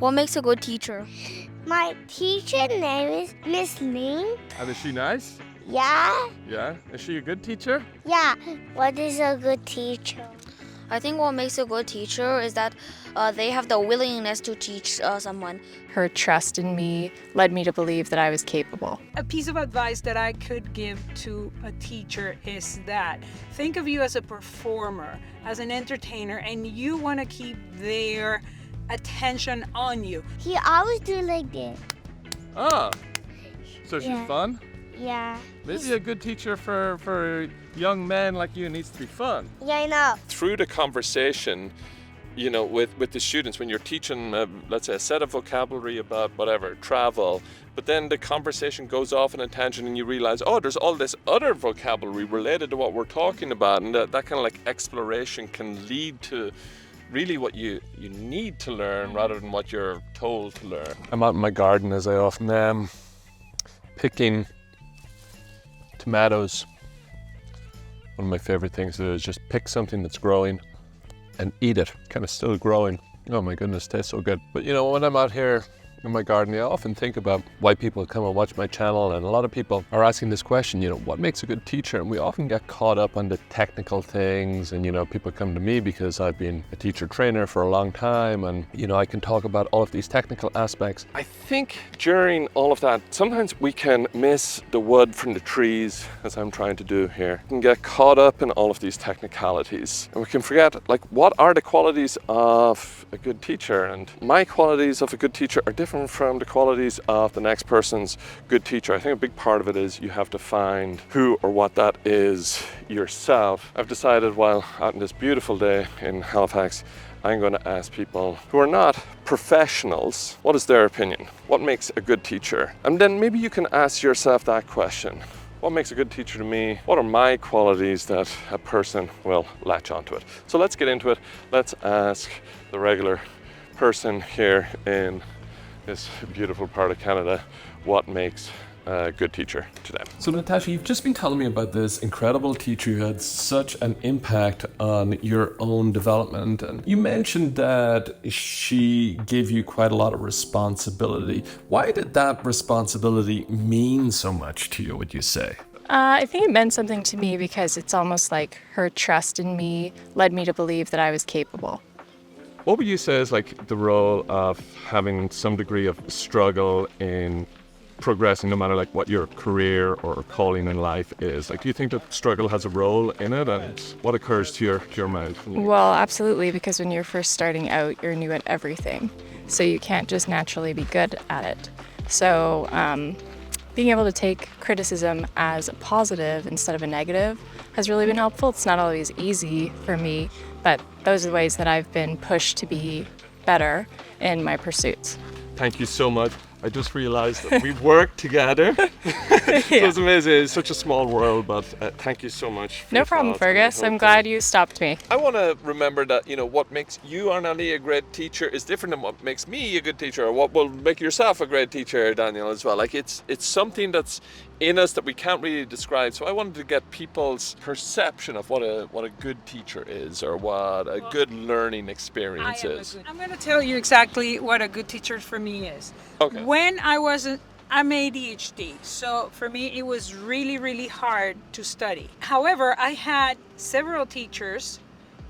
What makes a good teacher? My teacher name is Miss Ling. And is she nice? Yeah? Yeah. Is she a good teacher? Yeah. What is a good teacher? I think what makes a good teacher is that they have the willingness to teach someone. Her trust in me led me to believe that I was capable. A piece of advice that I could give to a teacher is that think of you as a performer, as an entertainer, and you want to keep their attention on you. He always do like this. Ah. So she's Yeah. fun? Yeah. Maybe a good teacher for young men like you needs to be fun. Yeah, I know. Through the conversation, with the students, when you're teaching, let's say, a set of vocabulary about whatever, travel, but then the conversation goes off in a tangent and you realize, oh, there's all this other vocabulary related to what we're talking about, and that kind of like exploration can lead to really what you need to learn rather than what you're told to learn. I'm out in my garden, as I often am, picking tomatoes. One of my favorite things to do is just pick something that's growing and eat it, kind of still growing. Oh my goodness, tastes so good. But when I'm out here in my garden, I often think about why people come and watch my channel, and a lot of people are asking this question, what makes a good teacher? And we often get caught up on the technical things, and people come to me because I've been a teacher trainer for a long time, and I can talk about all of these technical aspects. I think during all of that, sometimes we can miss the wood from the trees, as I'm trying to do here. We can get caught up in all of these technicalities, and we can forget, what are the qualities of a good teacher? And my qualities of a good teacher are different from the qualities of the next person's good teacher. I think a big part of it is you have to find who or what that is yourself. I've decided while out on this beautiful day in Halifax, I'm going to ask people who are not professionals, what is their opinion? What makes a good teacher? And then maybe you can ask yourself that question. What makes a good teacher to me? What are my qualities that a person will latch onto it? So let's get into it. Let's ask the regular person here in this beautiful part of Canada what makes a good teacher to them. So Natasha, you've just been telling me about this incredible teacher who had such an impact on your own development, and you mentioned that she gave you quite a lot of responsibility. Why did that responsibility mean so much to you, would you say? I think it meant something to me because it's almost like her trust in me led me to believe that I was capable. What would you say is the role of having some degree of struggle in progressing, no matter what your career or calling in life is? Do you think that struggle has a role in it, and what occurs to your mind? Well, absolutely, because when you're first starting out, you're new at everything. So you can't just naturally be good at it. So being able to take criticism as a positive instead of a negative has really been helpful. It's not always easy for me, but those are the ways that I've been pushed to be better in my pursuits. Thank you so much. I just realized that we work together. It was amazing. It's such a small world, but thank you so much. No problem, Fergus. I'm glad you stopped me. I want to remember that, what makes you, Arnelli, a great teacher is different than what makes me a good teacher, or what will make yourself a great teacher, Daniel, as well. It's something that's in us that we can't really describe. So I wanted to get people's perception of what a good teacher is, or what a good learning experience is. I'm going to tell you exactly what a good teacher for me is. Okay. When I'm ADHD, so for me it was really, really hard to study. However, I had several teachers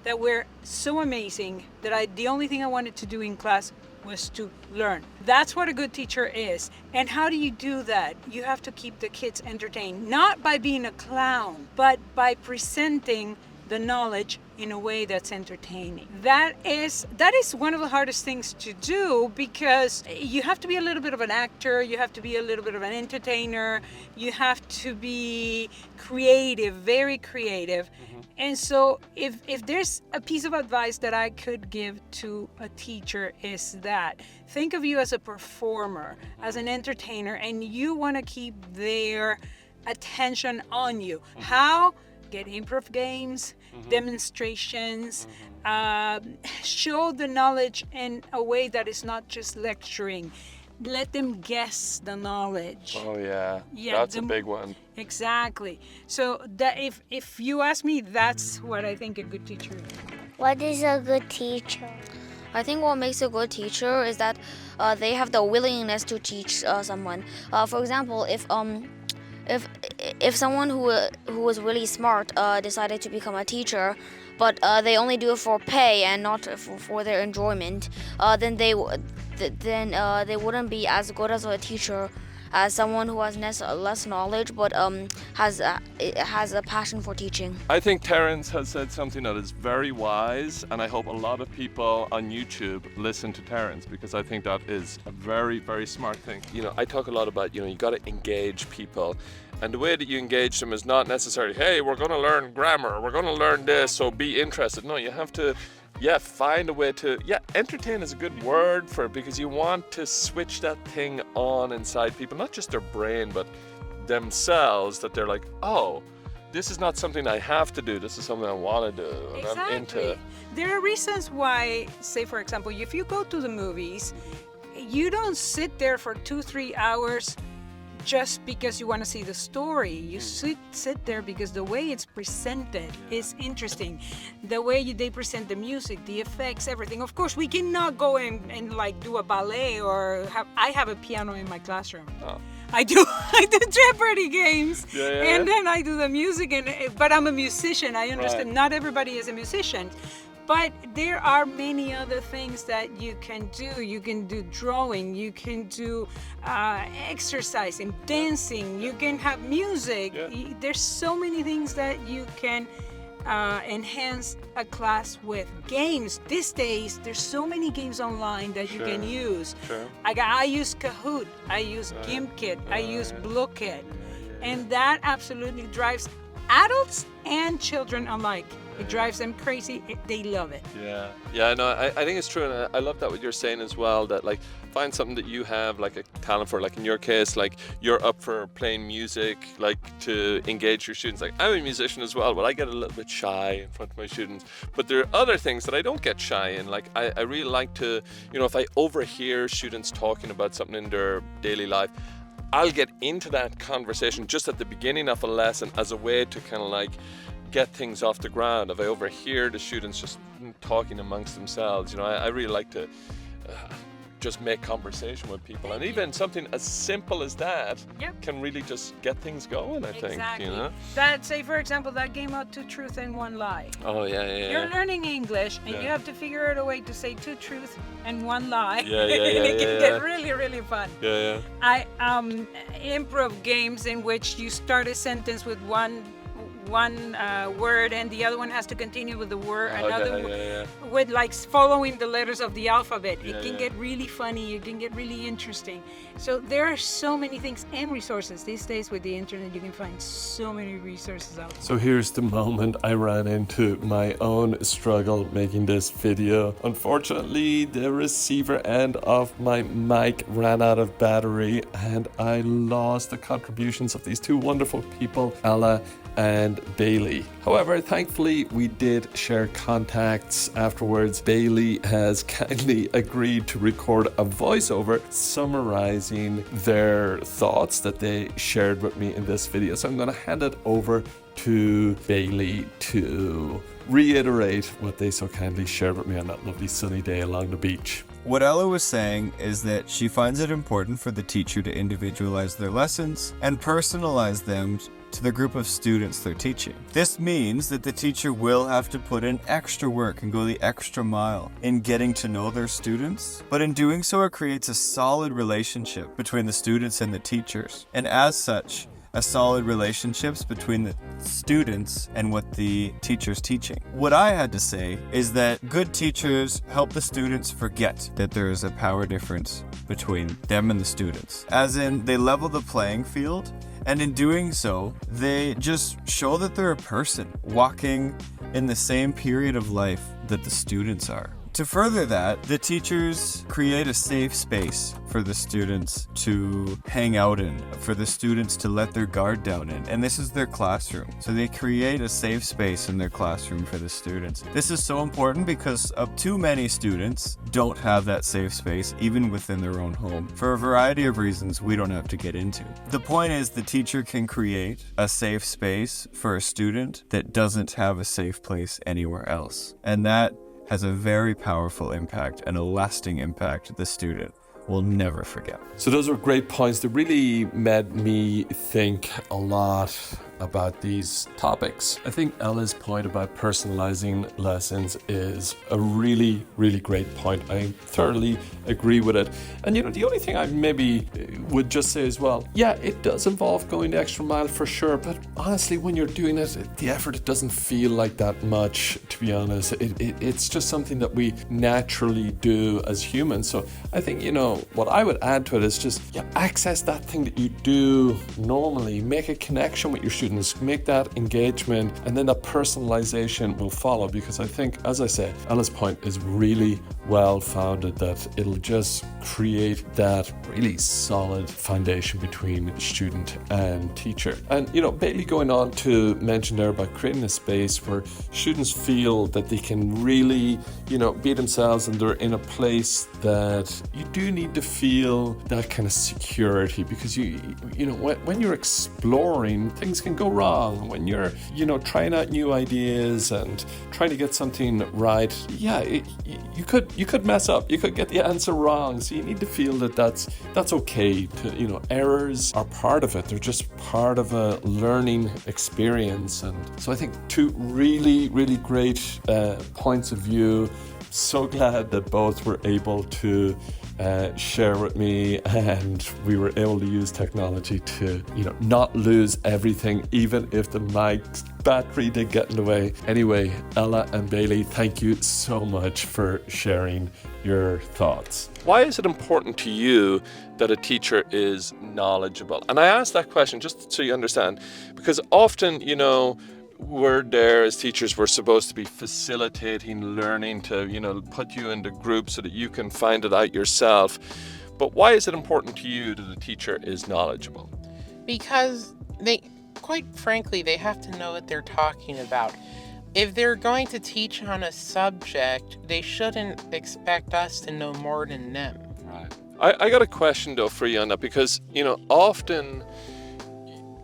that were so amazing that the only thing I wanted to do in class was to learn. That's what a good teacher is. And how do you do that? You have to keep the kids entertained, not by being a clown, but by presenting the knowledge in a way that's entertaining. That is one of the hardest things to do, because you have to be a little bit of an actor, you have to be a little bit of an entertainer, you have to be creative, very creative. And so if there's a piece of advice that I could give to a teacher is that think of you as a performer, as an entertainer, and you want to keep their attention on you. How? Get improv games, demonstrations, show the knowledge in a way that is not just lecturing. Let them guess the knowledge. Oh yeah, that's a big one. Exactly. So that if you ask me, that's what I think a good teacher is. What is a good teacher? I think what makes a good teacher is that they have the willingness to teach someone. For example, if if someone who was really smart decided to become a teacher, but they only do it for pay and not for their enjoyment, then they wouldn't be as good as a teacher as someone who has less knowledge but has a passion for teaching. I think Terence has said something that is very wise, and I hope a lot of people on YouTube listen to Terence, because I think that is a very, very smart thing. You know, I talk a lot about, you got to engage people, and the way that you engage them is not necessarily, hey, we're going to learn grammar, we're going to learn this, so be interested. No, you have to find a way to, entertain is a good word for it, because you want to switch that thing on inside people, not just their brain, but themselves, that they're like, oh, this is not something I have to do, this is something I want to do. And Exactly. I'm into. There are reasons why, say for example, if you go to the movies, you don't sit there for 2-3 hours just because you want to see the story. You sit there because the way it's presented is interesting. The way they present the music, the effects, everything. Of course, we cannot go and like do a ballet or I have a piano in my classroom. Oh. I do Jeopardy games, Yeah. and then I do the music. But I'm a musician. I understand. Right. Not everybody is a musician. But there are many other things that you can do. You can do drawing, you can do exercising, dancing, you can have music. Yeah. There's so many things that you can enhance a class with. Games. These days, there's so many games online that you can use. Sure. I use Kahoot, I use GimpKit, I use Blockit. And that absolutely drives adults and children alike. It drives them crazy. They love it. Yeah, no, I think it's true, and I love that what you're saying as well, that like find something that you have like a talent for, like in your case, like you're up for playing music, like to engage your students. Like I'm a musician as well, but I get a little bit shy in front of my students. But there are other things that I don't get shy in. Like I really like to, if I overhear students talking about something in their daily life, I'll get into that conversation just at the beginning of a lesson as a way to kind of like get things off the ground. If I overhear the students just talking amongst themselves, I really like to just make conversation with people, and even something as simple as that can really just get things going, I think. Exactly. That, say for example, that game out 2 truths and 1 lie. Oh yeah. You're learning English and you have to figure out a way to say 2 truths and 1 lie. Yeah. And it can get really, really fun. Yeah. I improv games in which you start a sentence with one word and the other one has to continue with the word with like following the letters of the alphabet. It can get really funny, it can get really interesting. So there are so many things and resources these days with the internet. You can find so many resources out there. So here's the moment I ran into my own struggle making this video. Unfortunately, the receiver end of my mic ran out of battery and I lost the contributions of these 2 wonderful people, Ella and Bailey. However, thankfully, we did share contacts afterwards. Bailey has kindly agreed to record a voiceover summarizing their thoughts that they shared with me in this video. So I'm going to hand it over to Bailey to reiterate what they so kindly shared with me on that lovely sunny day along the beach. What Ella was saying is that she finds it important for the teacher to individualize their lessons and personalize them to the group of students they're teaching. This means that the teacher will have to put in extra work and go the extra mile in getting to know their students, but in doing so it creates a solid relationship between the students and the teachers, and as such, a solid relationships between the students and what the teacher's teaching. What I had to say is that good teachers help the students forget that there is a power difference between them and the students. As in, they level the playing field, and in doing so, they just show that they're a person walking in the same period of life that the students are. To further that, the teachers create a safe space for the students to hang out in, for the students to let their guard down in, and this is their classroom. So they create a safe space in their classroom for the students. This is so important because too many students don't have that safe space even within their own home, for a variety of reasons we don't have to get into. The point is the teacher can create a safe space for a student that doesn't have a safe place anywhere else, and that has a very powerful impact and a lasting impact the student will never forget. So those were great points that really made me think a lot about these topics. I think Ella's point about personalizing lessons is a really, really great point. I thoroughly agree with it. And the only thing I maybe would just say as well, yeah, it does involve going the extra mile for sure, but honestly, when you're doing it, the effort, it doesn't feel like that much, to be honest. It's just something that we naturally do as humans. So I think, what I would add to it is just access that thing that you do normally, make a connection with your students, make that engagement, and then that personalization will follow, because I think, as I say, Ella's point is really well founded, that it'll just create that really solid foundation between student and teacher. And Bailey going on to mention there about creating a space where students feel that they can really be themselves, and they're in a place that you do need to feel that kind of security, because when you're exploring, things can go wrong. When you're trying out new ideas and trying to get something right, you could mess up, you could get the answer wrong, so you need to feel that that's okay. To errors are part of it, they're just part of a learning experience. And so I think two really, really great points of view. So glad that both were able to share with me, and we were able to use technology to not lose everything, even if the mic battery did get in the way. Anyway, Ella and Bailey, thank you so much for sharing your thoughts. Why is it important to you that a teacher is knowledgeable? And I ask that question just so you understand, because often we're there as teachers, we're supposed to be facilitating learning, to put you into groups so that you can find it out yourself. But why is it important to you that a teacher is knowledgeable? Because quite frankly, they have to know what they're talking about. If they're going to teach on a subject, they shouldn't expect us to know more than them. Right. I got a question though for you on that, because often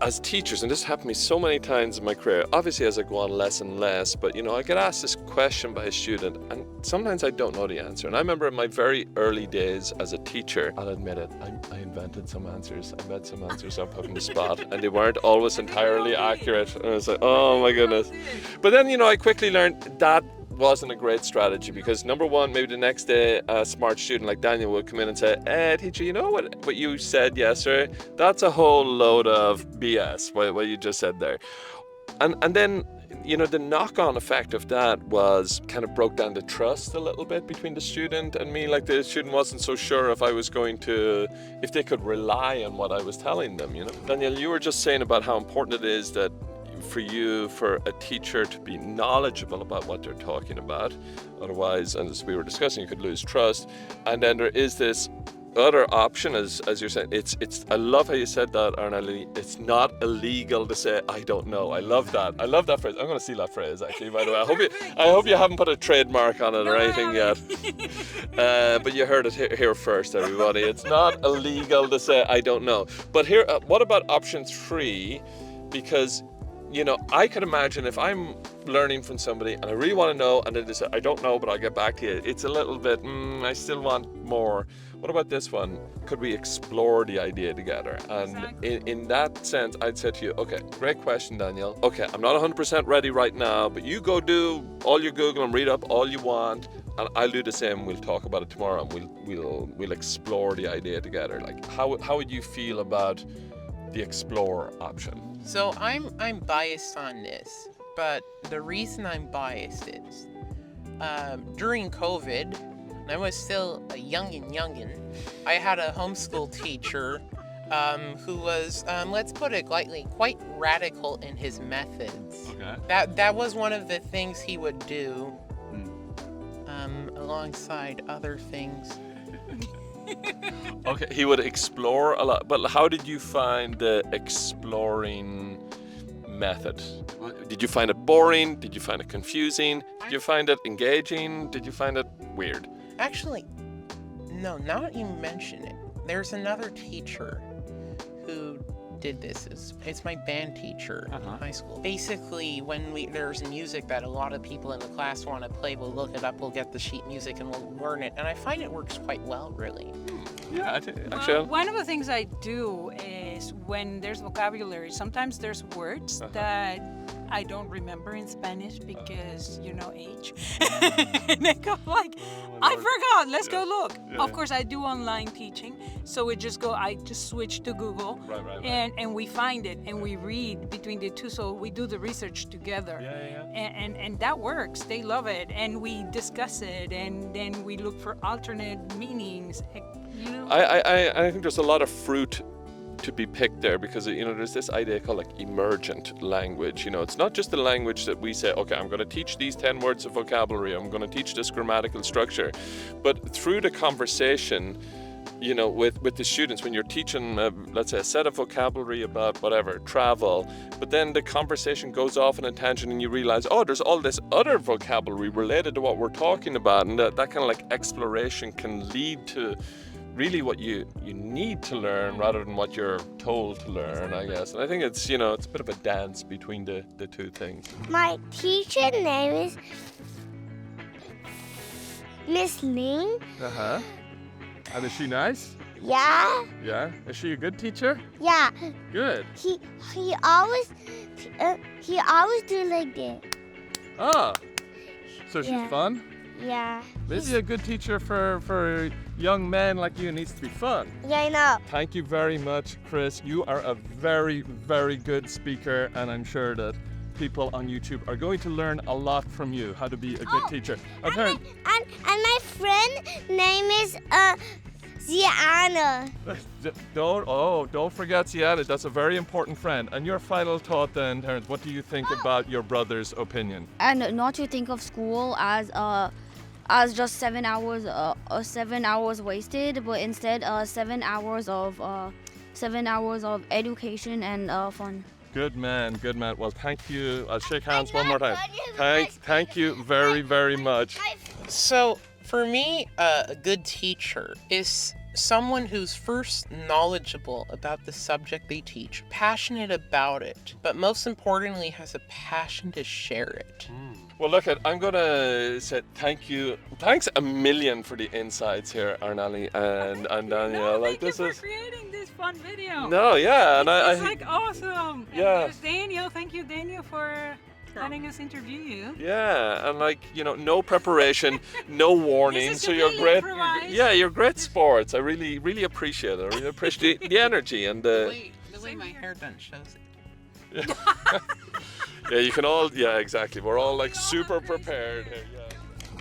as teachers, and this happened to me so many times in my career, obviously as I go on less and less, but I get asked this question by a student, and sometimes I don't know the answer. And I remember in my very early days as a teacher, I'll admit it, I invented some answers. I made some answers up on the spot, and they weren't always entirely accurate. And I was like, oh my goodness. But then, I quickly learned that wasn't a great strategy, because number one, maybe the next day a smart student like Daniel would come in and say, teacher, you know what you said yesterday, that's a whole load of BS, what you just said there. And then the knock-on effect of that was kind of broke down the trust a little bit between the student and me. Like, the student wasn't so sure if they could rely on what I was telling them. Daniel, you were just saying about how important it is that for a teacher to be knowledgeable about what they're talking about. Otherwise, and as we were discussing, you could lose trust. And then there is this other option, as you're saying, I love how you said that, Arnelli. It's not illegal to say I don't know. I love that phrase. I'm going to steal that phrase, actually, by the way. I hope you haven't put a trademark on it or anything yet. But you heard it here first, everybody. It's not illegal to say I don't know. But here, what about option 3? Because I could imagine if I'm learning from somebody and I really want to know, and then they say, I don't know, but I'll get back to you. It's a little bit, I still want more. What about this one? Could we explore the idea together? And exactly. in that sense, I'd say to you, okay, great question, Daniel. Okay, I'm not 100% ready right now, but you go do all your Google and read up all you want, and I'll do the same. We'll talk about it tomorrow, and we'll explore the idea together. Like, how would you feel about the explore option? So I'm biased on this, but the reason I'm biased is during COVID, when I was still a youngin', I had a homeschool teacher who was, let's put it lightly, quite radical in his methods. Okay. That was one of the things he would do alongside other things. Okay, he would explore a lot, but how did you find the exploring method? Did you find it boring? Did you find it confusing? Did you find it engaging? Did you find it weird? Actually, no, now that you mention it, there's another teacher who did this. It's my band teacher in high school. Basically, when there's music that a lot of people in the class want to play, we'll look it up, we'll get the sheet music, and we'll learn it. And I find it works quite well, really. Yeah, Well, one of the things I do is when there's vocabulary, sometimes there's words that I don't remember in Spanish because, age. And I go like, I forgot, let's go look. Of course, I do online teaching, so I just switch to Google, and we find it, and we read between the two, so we do the research together. And that works, they love it, and we discuss it, and then we look for alternate meanings, I think there's a lot of fruit to be picked there because there's this idea called like emergent language. It's not just the language that we say, okay, I'm going to teach these 10 words of vocabulary, I'm going to teach this grammatical structure, but through the conversation, with the students, when you're teaching, let's say, a set of vocabulary about whatever, travel, but then the conversation goes off on a tangent and you realize, oh, there's all this other vocabulary related to what we're talking about, and that kind of like exploration can lead to really what you need to learn rather than what you're told to learn, I guess. And I think it's, it's a bit of a dance between the two things. My teacher name is Miss Ling. And is she nice? Yeah. Yeah? Is she a good teacher? Yeah. Good. He always do like this. Oh, so she's Yeah. fun? Yeah. Maybe a good teacher for young men like you needs to be fun. Yeah, I know. Thank you very much, Chris. You are a very, very good speaker, and I'm sure that people on YouTube are going to learn a lot from you, how to be a good teacher. And my friend name is Ziana. Don't forget Sienna. That's a very important friend. And your final thought then, Terrence, what do you think about your brother's opinion? And not to think of school as just 7 hours, 7 hours wasted, but instead 7 hours of education and fun. Good man, good man. Well, thank you. I'll shake hands one more time. Thank you very, very much. So, for me, a good teacher is someone who's first knowledgeable about the subject they teach, passionate about it, but most importantly has a passion to share it. Well, look, I'm going to say thank you. Thanks a million for the insights here, Arnali and Danielle. Thank you for creating this fun video. No, yeah. It's like awesome. Yeah. And Daniel, thank you, Daniel, for letting us interview you. Yeah, and no preparation, no warning. This is So you're great. improvised. You're great sports. I really, really appreciate it. I really appreciate the energy and The way my hair done shows it. Yeah, you can all. Yeah, exactly. We're all like super prepared here. Yeah.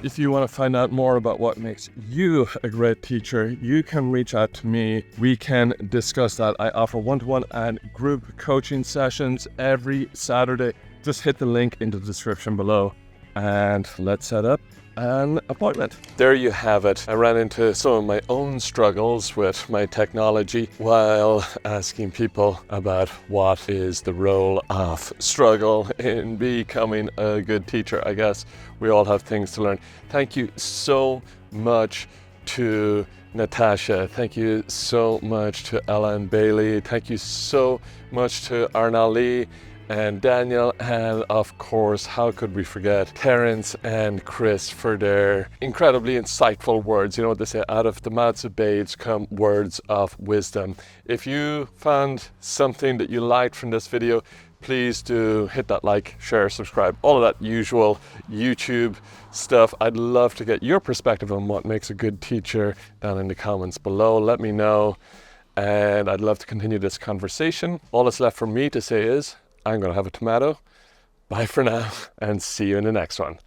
If you want to find out more about what makes you a great teacher, you can reach out to me. We can discuss that. I offer one-to-one and group coaching sessions every Saturday. Just hit the link in the description below and let's set up an appointment. There you have it. I ran into some of my own struggles with my technology while asking people about what is the role of struggle in becoming a good teacher. I guess we all have things to learn. Thank you so much to Natasha. Thank you so much to Ellen Bailey. Thank you so much to Arnali and Daniel, and of course, how could we forget Terrence and Chris for their incredibly insightful words. You know what they say, out of the mouths of babes come words of wisdom. If you found something that you liked from this video, please do hit that like, share, subscribe, all of that usual YouTube stuff. I'd love to get your perspective on what makes a good teacher down in the comments below. Let me know, and I'd love to continue this conversation. All that's left for me to say is, I'm going to have a tomato. Bye for now, and see you in the next one.